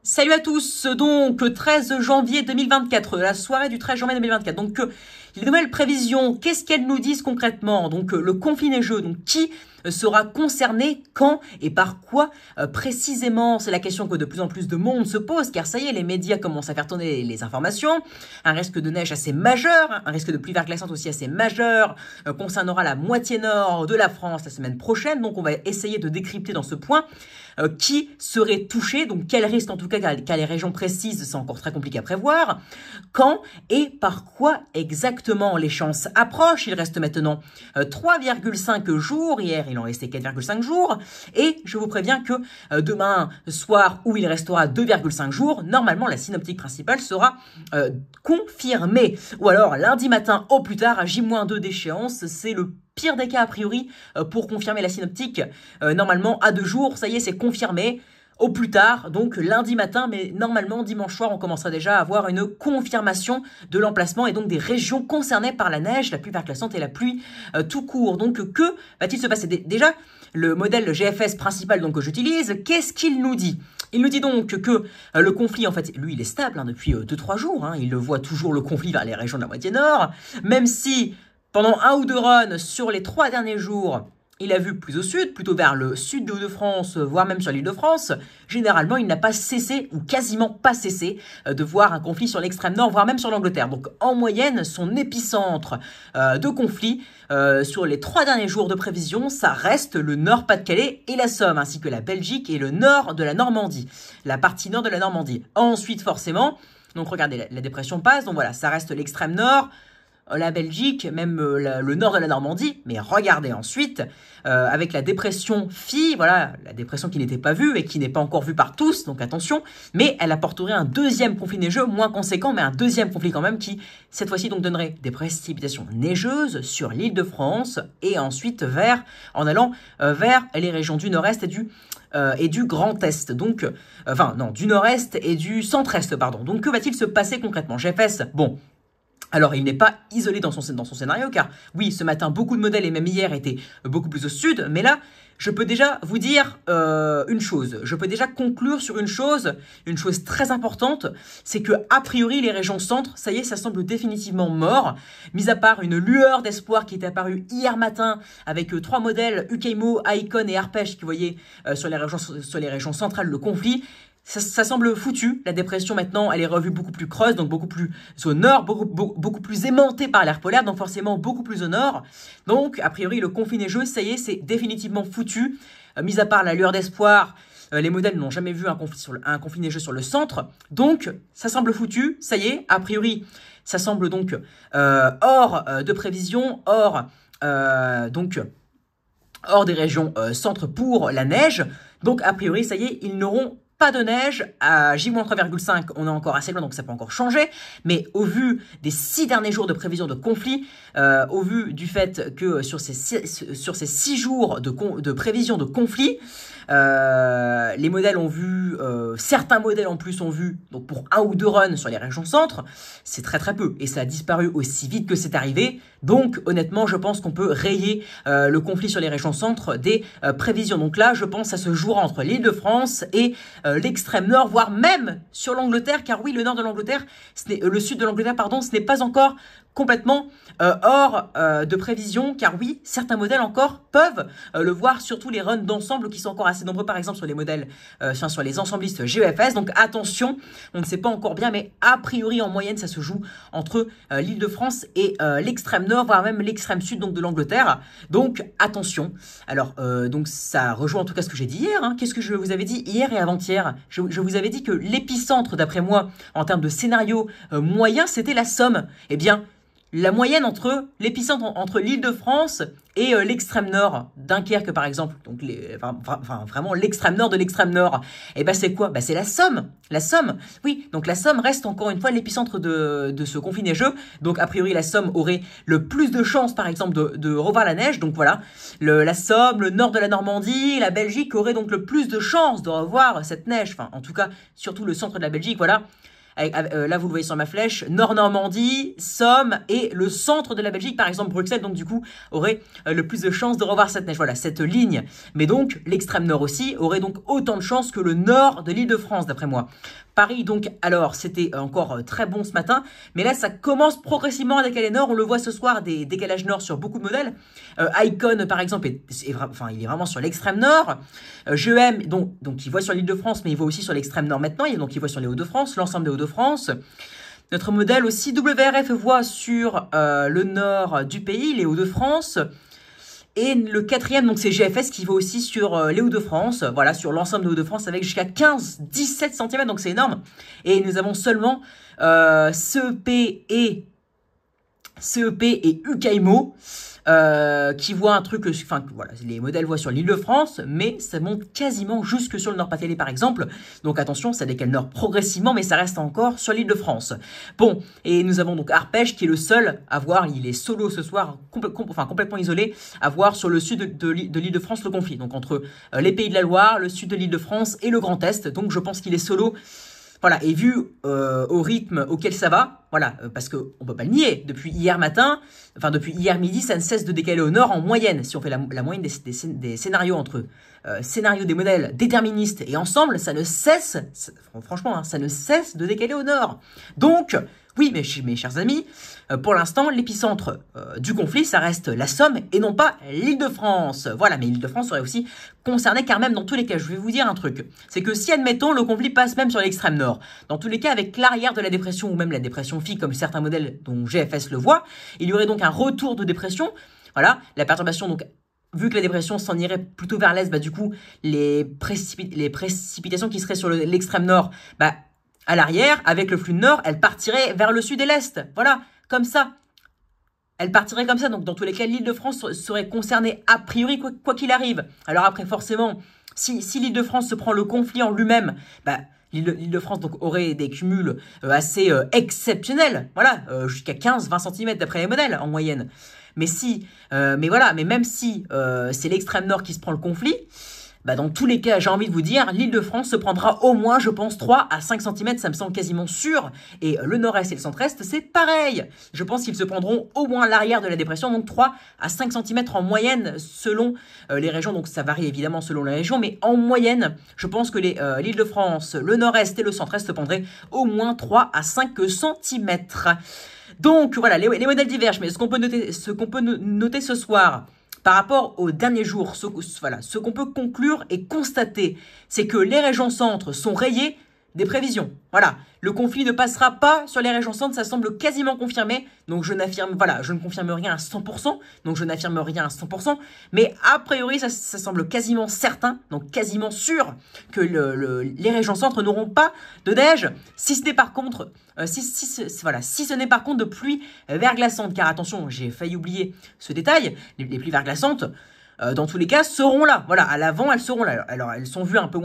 Salut à tous, donc 13 janvier 2024, la soirée du 13 janvier 2024. Donc les nouvelles prévisions, qu'est-ce qu'elles nous disent concrètement? Donc le conflit neigeux, donc qui sera concerné, quand et par quoi précisément? C'est la question que de plus en plus de monde se pose, car ça y est, les médias commencent à faire tourner les informations. Un risque de neige assez majeur, un risque de pluie verglaçante aussi assez majeur, concernera la moitié nord de la France la semaine prochaine. Donc on va essayer de décrypter dans ce point qui serait touché, donc quel risque en tout cas, car les régions précises, c'est encore très compliqué à prévoir, quand et par quoi exactement. L'échéance approche, il reste maintenant 3,5 jours, hier il en restait 4,5 jours, et je vous préviens que demain soir, où il restera 2,5 jours, normalement la synoptique principale sera confirmée, ou alors lundi matin au plus tard à J-2 d'échéance. C'est le pire des cas a priori pour confirmer la synoptique. Normalement à 2 jours, ça y est, c'est confirmé au plus tard, donc lundi matin, mais normalement dimanche soir on commencera déjà à avoir une confirmation de l'emplacement et donc des régions concernées par la neige, la pluie verglaçante et la pluie tout court. Donc que va-t-il se passer? Déjà, le modèle GFS principal donc que j'utilise, qu'est-ce qu'il nous dit? Il nous dit donc que le conflit, en fait, lui il est stable depuis 2-3 jours, il le voit toujours, le conflit vers les régions de la moitié nord, même si pendant 1 ou 2 runs sur les 3 derniers jours, il a vu plus au sud, plutôt vers le sud de Hauts-de-France, voire même sur l'île de France. Généralement, il n'a pas cessé, ou quasiment pas cessé, de voir un conflit sur l'extrême nord, voire même sur l'Angleterre. Donc en moyenne, son épicentre de conflit sur les 3 derniers jours de prévision, ça reste le Nord-Pas-de-Calais et la Somme, ainsi que la Belgique et le nord de la Normandie, la partie nord de la Normandie. Ensuite, forcément, donc regardez, la dépression passe, donc voilà, ça reste l'extrême nord, la Belgique, même le nord de la Normandie, mais regardez ensuite, avec la dépression Phi, voilà, la dépression qui n'était pas vue et qui n'est pas encore vue par tous, donc attention, mais elle apporterait un deuxième conflit neigeux, moins conséquent, mais un deuxième conflit quand même, qui, cette fois-ci, donc donnerait des précipitations neigeuses sur l'île de France, et ensuite en allant vers les régions du nord-est et du Grand Est, donc, du nord-est et du centre-est, pardon. Donc que va-t-il se passer concrètement? GFS, bon. Alors, il n'est pas isolé dans son scénario, car oui, ce matin, beaucoup de modèles, et même hier, étaient beaucoup plus au sud, mais là, je peux déjà vous dire une chose, je peux déjà conclure sur une chose très importante, c'est que, a priori, les régions centre, ça y est, ça semble définitivement mort, mis à part une lueur d'espoir qui est apparue hier matin, avec 3 modèles, UKMO, Icon et Arpège, qui voyaient sur les régions centrales le conflit. Ça semble foutu, la dépression maintenant elle est revue beaucoup plus creuse, donc beaucoup plus au nord, beaucoup plus aimantée par l'air polaire, donc forcément beaucoup plus au nord. Donc a priori le conflit neigeux, ça y est, c'est définitivement foutu, mis à part la lueur d'espoir, les modèles n'ont jamais vu un conflit neigeux sur le centre, donc ça semble foutu, ça y est, a priori ça semble donc hors de prévision, hors des régions centre pour la neige, donc a priori ça y est, ils n'auront pas de neige, à J-3,5, on est encore assez loin, donc ça peut encore changer, mais au vu des 6 derniers jours de prévision de conflit, au vu du fait que sur ces 6 jours de prévision de conflit, les modèles ont vu, certains modèles en plus ont vu, donc pour 1 ou 2 runs sur les régions centre, c'est très très peu, et ça a disparu aussi vite que c'est arrivé, donc honnêtement je pense qu'on peut rayer le conflit sur les régions centre des prévisions. Donc là je pense que ça se jouera entre l'île de France et l'extrême nord, voire même sur l'Angleterre, car oui, le nord de l'Angleterre, le sud de l'Angleterre, pardon, ce n'est pas encore complètement hors de prévision, car oui, certains modèles encore peuvent le voir, surtout les runs d'ensemble qui sont encore assez nombreux, par exemple sur les modèles, sur les ensemblistes GEFS, donc attention, on ne sait pas encore bien, mais a priori en moyenne ça se joue entre l'île de France et l'extrême nord, voire même l'extrême sud donc de l'Angleterre, donc attention. Alors donc ça rejoint en tout cas ce que j'ai dit hier, qu'est-ce que je vous avais dit hier et avant-hier? Je vous avais dit que l'épicentre d'après moi en termes de scénario moyen c'était la Somme. Eh bien la moyenne entre l'épicentre entre l'île de France et l'extrême nord, Dunkerque par exemple, donc vraiment l'extrême nord de l'extrême nord, et ben c'est quoi? Ben c'est la Somme, oui, donc la Somme reste encore une fois l'épicentre de ce conflit neigeux, donc a priori la Somme aurait le plus de chances par exemple de revoir la neige, donc voilà, la Somme, le nord de la Normandie, la Belgique aurait donc le plus de chances de revoir cette neige, enfin en tout cas surtout le centre de la Belgique, voilà. Là, vous le voyez sur ma flèche, Nord-Normandie, Somme et le centre de la Belgique, par exemple Bruxelles, donc du coup, aurait le plus de chances de revoir cette neige. Voilà, cette ligne. Mais donc, l'extrême nord aussi aurait donc autant de chances que le nord de l'Île-de-France, d'après moi. Paris, donc, alors, c'était encore très bon ce matin, mais là, ça commence progressivement à décaler nord. On le voit ce soir, des décalages nord sur beaucoup de modèles. Icon, par exemple, il est vraiment sur l'extrême nord. GEM, donc, il voit sur l'Île-de-France, mais il voit aussi sur l'extrême nord maintenant. Donc, il voit sur les Hauts-de-France, l'ensemble des Hauts-de-France. Notre modèle aussi, WRF voit sur le nord du pays, les Hauts-de-France. Et le quatrième, donc c'est GFS qui va aussi sur les Hauts-de-France, voilà, sur l'ensemble des Hauts-de-France avec jusqu'à 15-17 cm, donc c'est énorme. Et nous avons seulement CEP et UKIMO qui voient un truc, enfin voilà, les modèles voient sur l'Île-de-France, mais ça monte quasiment jusque sur le Nord-Pas-de-Calais par exemple. Donc attention, ça décale nord progressivement, mais ça reste encore sur l'Île-de-France. Bon, et nous avons donc Arpège qui est le seul à voir, il est solo ce soir, complètement isolé, à voir sur le sud de l'Île-de-France le conflit. Donc entre les Pays de la Loire, le sud de l'Île-de-France et le Grand Est. Donc je pense qu'il est solo. Voilà, et vu au rythme auquel ça va, voilà, parce qu'on peut pas le nier, depuis hier matin, enfin depuis hier midi, ça ne cesse de décaler au nord en moyenne. Si on fait la moyenne des scénarios entre scénarios des modèles déterministes et ensemble, ça ne cesse, franchement, hein, ça ne cesse de décaler au nord. Donc, oui, mes chers amis, pour l'instant, l'épicentre du conflit, ça reste la Somme et non pas l'Île-de-France. Voilà, mais l'Île-de-France serait aussi concernée, car même dans tous les cas, je vais vous dire un truc, c'est que si, admettons, le conflit passe même sur l'extrême nord, dans tous les cas, avec l'arrière de la dépression ou même la dépression phi, comme certains modèles dont GFS le voit, il y aurait donc un retour de dépression. Voilà, la perturbation, donc, vu que la dépression s'en irait plutôt vers l'est, bah du coup, les précipitations qui seraient sur l'extrême nord, bah, à l'arrière, avec le flux de nord, elle partirait vers le sud et l'est. Voilà, comme ça. Elle partirait comme ça. Donc, dans tous les cas, l'Île-de-France serait concernée a priori, quoi qu'il arrive. Alors après, forcément, si l'Île-de-France se prend le conflit en lui-même, bah, l'Île-de-France donc aurait des cumuls assez exceptionnels. Voilà, jusqu'à 15-20 cm d'après les modèles en moyenne. Mais mais même si c'est l'extrême nord qui se prend le conflit, bah dans tous les cas, j'ai envie de vous dire, l'Île-de-France se prendra au moins, je pense, 3 à 5 cm, ça me semble quasiment sûr. Et le nord-est et le centre-est, c'est pareil. Je pense qu'ils se prendront au moins l'arrière de la dépression, donc 3 à 5 cm en moyenne selon les régions. Donc ça varie évidemment selon les régions, mais en moyenne, je pense que l'Île-de-France, le nord-est et le centre-est se prendraient au moins 3 à 5 cm. Donc voilà, les modèles divergent, mais ce qu'on peut noter ce soir, par rapport aux derniers jours, ce qu'on peut conclure et constater, c'est que les régions centres sont rayées des prévisions. Voilà, le conflit ne passera pas sur les régions centres, ça semble quasiment confirmé. Donc je ne confirme rien à 100%, donc je n'affirme rien à 100%, mais a priori ça semble quasiment certain, donc quasiment sûr que les régions centres n'auront pas de neige, si ce n'est par contre si ce n'est par contre de pluie verglaçante, car attention, j'ai failli oublier ce détail, les pluies verglaçantes, dans tous les cas, seront là. Voilà, à l'avant, elles seront là. Alors, elles sont vues un peu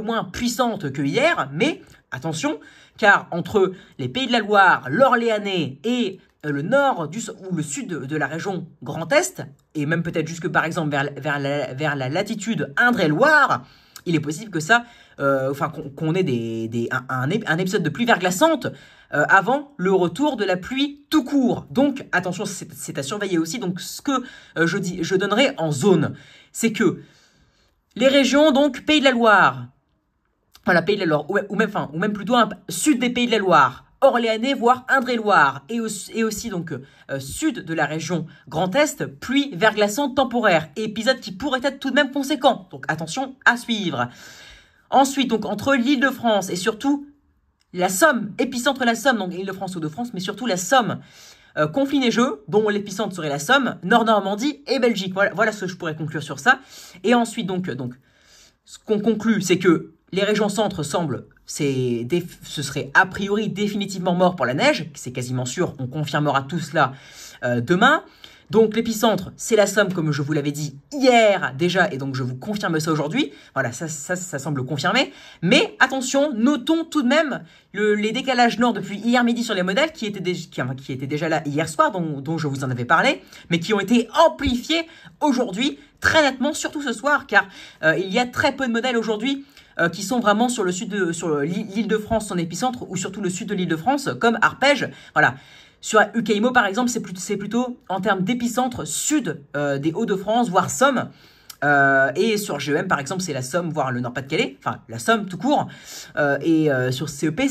moins puissantes que hier, mais attention, car entre les Pays de la Loire, l'Orléanais et le nord ou le sud de la région Grand Est, et même peut-être jusque par exemple vers la latitude Indre-et-Loire, il est possible que ça, qu'on ait un épisode de pluie verglaçante avant le retour de la pluie tout court. Donc attention, c'est à surveiller aussi. Donc ce que je donnerai en zone, c'est que les régions, donc Pays de la Loire, voilà, Pays de la Loire, ou même plutôt sud des Pays de la Loire, Orléanais, voire Indre-et-Loire, et aussi donc sud de la région Grand Est, pluie verglaçante temporaire, épisode qui pourrait être tout de même conséquent. Donc attention à suivre. Ensuite, donc entre l'Île-de-France et surtout la Somme, épicentre la Somme, donc Île-de-France, Hauts-de-France, mais surtout la Somme, conflit neigeux, dont l'épicentre serait la Somme, Nord-Normandie et Belgique. Voilà ce que je pourrais conclure sur ça. Et ensuite, donc ce qu'on conclut, c'est que les régions centres semblent, ce serait a priori définitivement mort pour la neige, c'est quasiment sûr, on confirmera tout cela demain. Donc l'épicentre, c'est la Somme, comme je vous l'avais dit hier déjà, et donc je vous confirme ça aujourd'hui. Voilà, ça semble confirmé. Mais attention, notons tout de même les décalages nord depuis hier midi sur les modèles qui étaient déjà là hier soir, dont je vous en avais parlé, mais qui ont été amplifiés aujourd'hui très nettement, surtout ce soir, car il y a très peu de modèles aujourd'hui qui sont vraiment sur le sud sur l'Île-de-France, son épicentre, ou surtout le sud de l'Île-de-France, comme Arpège. Voilà. Sur UKIMO, par exemple, c'est plutôt en termes d'épicentre sud des Hauts-de-France, voire Somme. Et sur GEM, par exemple, c'est la Somme, voire le Nord-Pas-de-Calais, enfin la Somme tout court. Sur CEP,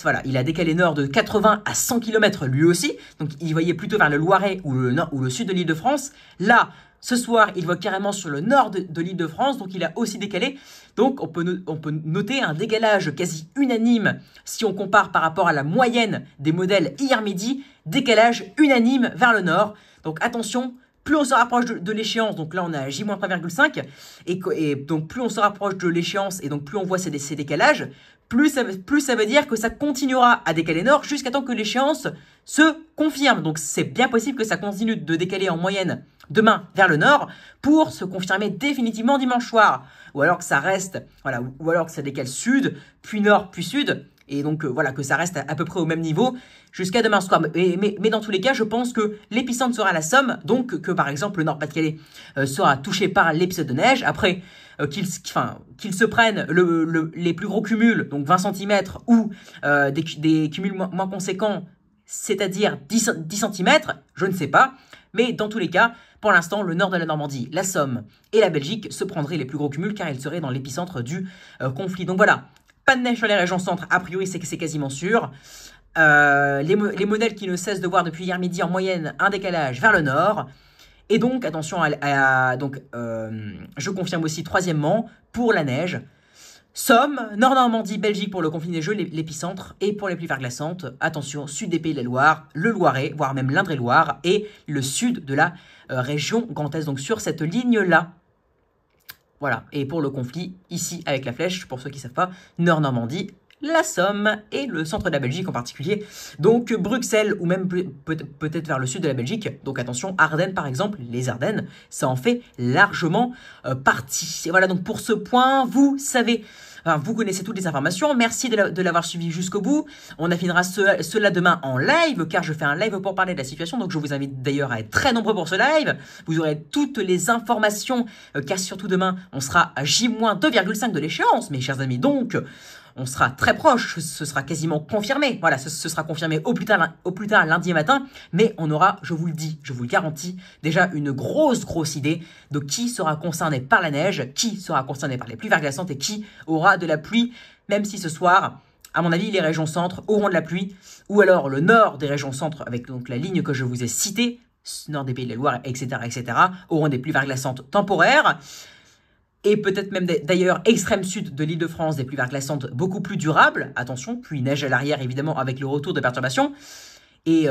voilà, il a décalé nord de 80 à 100 km lui aussi. Donc il voyait plutôt vers le Loiret ou le sud de l'Île-de-France. Là, ce soir, il voit carrément sur le nord de l'Île-de-France, donc il a aussi décalé. Donc on peut noter un décalage quasi unanime si on compare par rapport à la moyenne des modèles hier midi, décalage unanime vers le nord. Donc attention, plus on se rapproche de l'échéance, donc là on est à J-3,5, et donc plus on se rapproche de l'échéance, et donc plus on voit ces décalages, plus ça veut dire que ça continuera à décaler nord jusqu'à temps que l'échéance se confirme. Donc c'est bien possible que ça continue de décaler en moyenne demain vers le nord pour se confirmer définitivement dimanche soir. Ou alors que ça reste, voilà, ou alors que ça décale sud, puis nord, puis sud. Et donc voilà, que ça reste à peu près au même niveau jusqu'à demain soir. Mais dans tous les cas, je pense que l'épicentre sera la Somme, donc que par exemple le Nord-Pas-de-Calais sera touché par l'épisode de neige. Après, qu'ils se prennent les plus gros cumuls, donc 20 cm, ou des cumuls moins conséquents, c'est-à-dire 10 cm, je ne sais pas. Mais dans tous les cas, pour l'instant, le nord de la Normandie, la Somme et la Belgique se prendraient les plus gros cumuls car ils seraient dans l'épicentre du conflit. Donc voilà, pas de neige sur les régions centres, a priori c'est quasiment sûr. Les modèles qui ne cessent de voir depuis hier midi en moyenne un décalage vers le nord. Et donc, attention, je confirme aussi troisièmement, pour la neige, Somme, Nord-Normandie, Belgique pour le conflit neigeux, l'épicentre, et pour les pluies verglaçantes, attention, sud des Pays de la Loire, le Loiret, voire même l'Indre-et-Loire, et le sud de la région Grand Est, donc sur cette ligne-là. Voilà, et pour le conflit, ici avec la flèche, pour ceux qui ne savent pas, Nord-Normandie, la Somme et le centre de la Belgique en particulier, donc Bruxelles ou même peut-être vers le sud de la Belgique, donc attention, Ardennes par exemple, les Ardennes, ça en fait largement partie. Et voilà, donc pour ce point, vous savez, enfin, vous connaissez toutes les informations, merci de l'avoir suivi jusqu'au bout. On affinera cela demain en live, car je fais un live pour parler de la situation, donc je vous invite d'ailleurs à être très nombreux pour ce live. Vous aurez toutes les informations, car surtout demain, on sera à J-2,5 de l'échéance, mes chers amis, donc on sera très proche, ce sera quasiment confirmé. Voilà, ce sera confirmé au plus tard lundi matin, mais on aura, je vous le dis, je vous le garantis, déjà une grosse idée de qui sera concerné par la neige, qui sera concerné par les pluies verglaçantes et qui aura de la pluie, même si ce soir, à mon avis, les régions centres auront de la pluie, ou alors le nord des régions centres, avec donc la ligne que je vous ai citée, nord des Pays de la Loire, etc., auront des pluies verglaçantes temporaires. Et peut-être même d'ailleurs extrême sud de l'Île-de-France, des pluies verglaçantes beaucoup plus durables, attention, puis neige à l'arrière évidemment avec le retour de perturbations. Et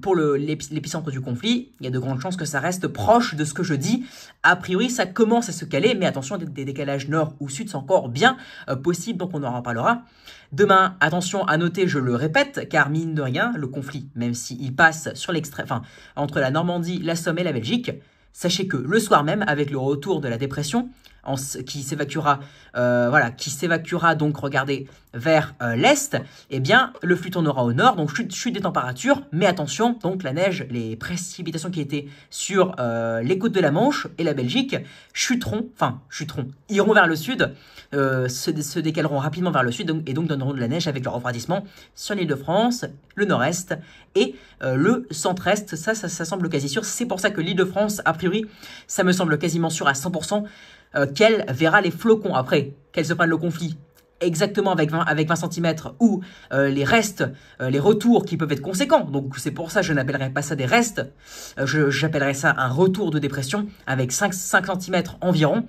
pour l'épicentre du conflit, il y a de grandes chances que ça reste proche de ce que je dis. A priori, ça commence à se caler, mais attention, des décalages nord ou sud, c'est encore bien possible, donc on en reparlera. Demain, attention à noter, je le répète, car mine de rien, le conflit, même s'il passe sur entre la Normandie, la Somme et la Belgique, sachez que le soir même, avec le retour de la dépression, qui s'évacuera donc, regardez, vers l'est, eh bien, le flux tournera au nord, donc chute des températures, mais attention, donc la neige, les précipitations qui étaient sur les côtes de la Manche et la Belgique iront vers le sud, se décaleront rapidement vers le sud, et donc donneront de la neige avec le refroidissement sur l'Île-de-France, le nord-est et le centre-est, ça semble quasi sûr, c'est pour ça que l'Île-de-France, a priori, ça me semble quasiment sûr à 100%, qu'elle verra les flocons après, qu'elle se prenne le conflit exactement avec 20 cm ou les restes, les retours qui peuvent être conséquents. Donc c'est pour ça que je n'appellerai pas ça des restes, j'appellerai ça un retour de dépression avec 5 cm environ.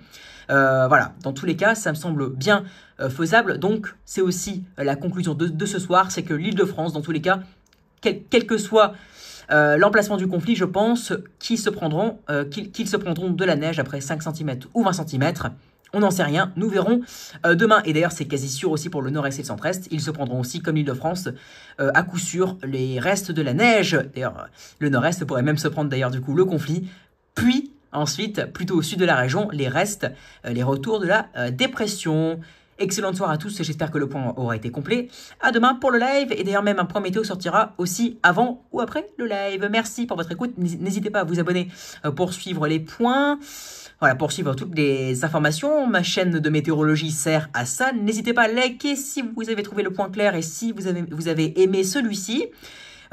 Voilà, dans tous les cas, ça me semble bien faisable. Donc c'est aussi la conclusion de ce soir, c'est que l'Île-de-France, dans tous les cas, quel que soit l'emplacement du conflit, je pense qu'ils se prendront de la neige après 5 cm ou 20 cm. On n'en sait rien, nous verrons demain. Et d'ailleurs, c'est quasi sûr aussi pour le nord-est et le centre-est. Ils se prendront aussi, comme l'Île-de-France, à coup sûr, les restes de la neige. D'ailleurs, le nord-est pourrait même se prendre d'ailleurs du coup le conflit. Puis, ensuite, plutôt au sud de la région, les restes, les retours de la dépression. Excellente soirée à tous, j'espère que le point aura été complet. À demain pour le live, et d'ailleurs même un point météo sortira aussi avant ou après le live. Merci pour votre écoute, n'hésitez pas à vous abonner pour suivre les points. Voilà, pour suivre toutes les informations, ma chaîne de météorologie sert à ça. N'hésitez pas à liker si vous avez trouvé le point clair et si vous avez aimé celui-ci.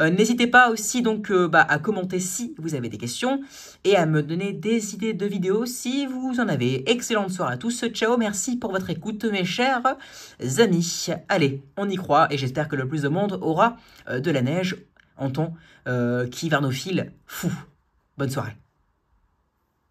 N'hésitez pas aussi donc à commenter si vous avez des questions et à me donner des idées de vidéos si vous en avez. Excellente soirée à tous, ciao, merci pour votre écoute mes chers amis. Allez, on y croit et j'espère que le plus de monde aura de la neige en temps qui hivernophiles fou. Bonne soirée.